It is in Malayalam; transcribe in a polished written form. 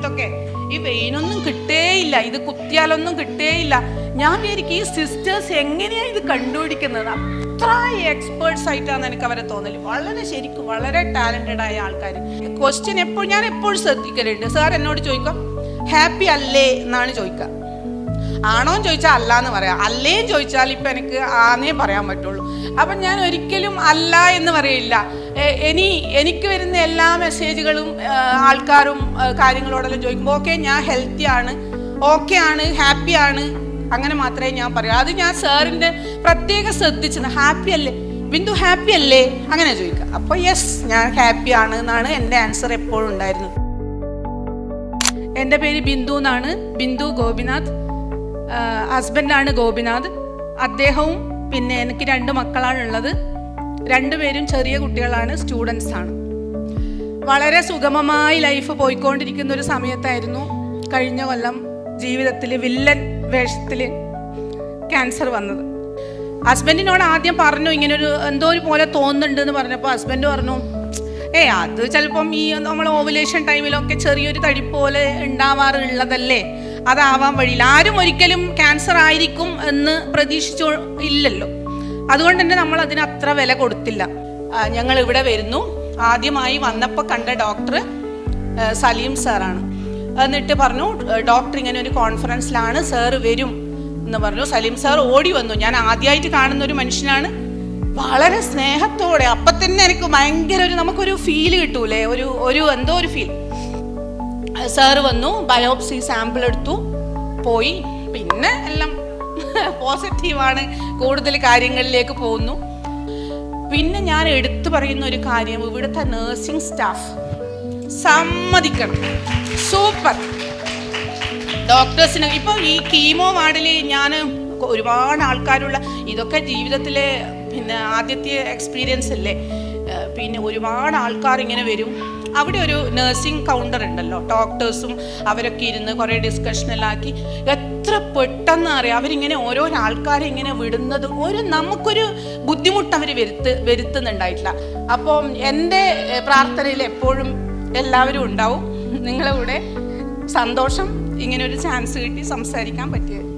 സമയത്തൊക്കെ ഈ വെയിനൊന്നും കിട്ടേയില്ല, ഇത് കുത്തിയാലൊന്നും കിട്ടേയില്ല. ഞാൻ വിചാരിക്കും ഈ സിസ്റ്റേഴ്സ് എങ്ങനെയാ ഇത് കണ്ടുപിടിക്കുന്നത്? അത്ര എക്സ്പേർട്സ് ആയിട്ടാണ് എനിക്ക് അവരെ തോന്നല്. വളരെ ശരിക്കും വളരെ ടാലന്റഡ് ആയ ആൾക്കാർ. ക്വസ്റ്റ്യൻ ഞാൻ എപ്പോഴും ശ്രദ്ധിക്കലുണ്ട്. സാർ എന്നോട് ചോദിക്കാം ഹാപ്പി അല്ലേ എന്നാണ് ചോദിക്കുക. ആണോന്ന് ചോദിച്ചാൽ അല്ല എന്ന് പറയാം, അല്ലേന്ന് ചോദിച്ചാൽ ഇപ്പം എനിക്ക് ആന്നേ പറയാൻ പറ്റുള്ളൂ. അപ്പം ഞാൻ ഒരിക്കലും അല്ല എന്ന് പറയില്ല. എനിക്ക് വരുന്ന എല്ലാ മെസ്സേജുകളും ആൾക്കാരും കാര്യങ്ങളോടെല്ലാം ചോദിക്കുമ്പോൾ ഓക്കെ ഞാൻ ഹെൽത്തി ആണ്, ഓക്കെ ആണ്, ഹാപ്പി ആണ്, അങ്ങനെ മാത്രമേ ഞാൻ പറയൂ. അത് ഞാൻ സാറിൻ്റെ പ്രത്യേകം ശ്രദ്ധിച്ചത്. ഹാപ്പി അല്ലേ ബിന്ദു, ഹാപ്പി അല്ലേ അങ്ങനെ ചോദിക്കുക. അപ്പോൾ യെസ് ഞാൻ ഹാപ്പി ആണ് എന്നാണ് എൻ്റെ ആൻസർ എപ്പോഴും ഉണ്ടായിരുന്നത്. എൻ്റെ പേര് ബിന്ദു എന്നാണ്, ബിന്ദു ഗോപിനാഥ്. ഹസ്ബൻഡാണ് ഗോപിനാഥ്. അദ്ദേഹവും പിന്നെ എനിക്ക് 2 മക്കളാണുള്ളത്. 2 പേരും ചെറിയ കുട്ടികളാണ്, സ്റ്റുഡൻസ് ആണ്. വളരെ സുഗമമായി ലൈഫ് പോയിക്കൊണ്ടിരിക്കുന്ന ഒരു സമയത്തായിരുന്നു കഴിഞ്ഞ കൊല്ലം ജീവിതത്തിൽ വില്ലൻ വേഷത്തിൽ ക്യാൻസർ വന്നത്. ഹസ്ബൻഡിനോട് ആദ്യം പറഞ്ഞു ഇങ്ങനൊരു എന്തോ ഒരു പോലെ തോന്നുന്നുണ്ട് എന്ന് പറഞ്ഞപ്പോൾ ഹസ്ബൻഡ് പറഞ്ഞു അത് ചിലപ്പം ഈ നമ്മൾ ഓവുലേഷൻ ടൈമിലൊക്കെ ചെറിയൊരു തടി പോലെ ഉണ്ടാവാറുള്ളതല്ലേ, അതാവാൻ വഴിയില്ല. ആരും ഒരിക്കലും ക്യാൻസർ ആയിരിക്കും എന്ന് പ്രതീക്ഷിച്ചോ ഇല്ലല്ലോ. അതുകൊണ്ട് തന്നെ നമ്മൾ അതിന് അത്ര വില കൊടുത്തില്ല. ഞങ്ങൾ ഇവിടെ വരുന്നു. ആദ്യമായി വന്നപ്പോൾ കണ്ട ഡോക്ടർ സലീം സാറാണ്. എന്നിട്ട് പറഞ്ഞു ഡോക്ടർ ഇങ്ങനെ ഒരു കോൺഫറൻസിലാണ്, സാറ് വരും എന്ന് പറഞ്ഞു. സലീം സാർ ഓടി വന്നു. ഞാൻ ആദ്യമായിട്ട് കാണുന്ന ഒരു മനുഷ്യനാണ്. വളരെ സ്നേഹത്തോടെ അപ്പം തന്നെ എനിക്ക് ഭയങ്കര നമുക്കൊരു ഫീല് കിട്ടൂലേ, ഒരു എന്തോ ഒരു ഫീൽ. സാറ് വന്നു, ബയോപ്സി സാമ്പിൾ എടുത്തു, പോയി. പിന്നെ എല്ലാം പോസിറ്റീവാണ്, കൂടുതൽ കാര്യങ്ങളിലേക്ക് പോകുന്നു. പിന്നെ ഞാൻ എടുത്തു പറയുന്ന ഒരു കാര്യം, ഇവിടുത്തെ നേഴ്സിംഗ് സ്റ്റാഫ് സമ്മതിക്കണം, സൂപ്പർ ഡോക്ടേഴ്സിന്. ഇപ്പം ഈ കീമോ വാർഡിൽ ഞാൻ ഒരുപാട് ആൾക്കാരുള്ള, ഇതൊക്കെ ജീവിതത്തിലെ പിന്നെ ആദ്യത്തെ എക്സ്പീരിയൻസ് അല്ലേ. പിന്നെ ഒരുപാട് ആൾക്കാർ ഇങ്ങനെ വരും. അവിടെ ഒരു നഴ്സിംഗ് കൗണ്ടർ ഉണ്ടല്ലോ, ഡോക്ടേഴ്സും അവരൊക്കെ ഇരുന്ന് കുറേ ഡിസ്കഷനിലാക്കി എത്ര പെട്ടെന്ന് അറിയാം അവരിങ്ങനെ ഓരോ ആൾക്കാരെ ഇങ്ങനെ വിടുന്നത്. നമുക്കൊരു ബുദ്ധിമുട്ട് അവർ വരുത്തുന്നുണ്ടായിട്ടില്ല. അപ്പം എൻ്റെ പ്രാർത്ഥനയിൽ എപ്പോഴും എല്ലാവരും ഉണ്ടാവും. നിങ്ങളുടെ കൂടെ സന്തോഷം ഇങ്ങനെ ഒരു ചാൻസ് കിട്ടി സംസാരിക്കാൻ പറ്റിയത്.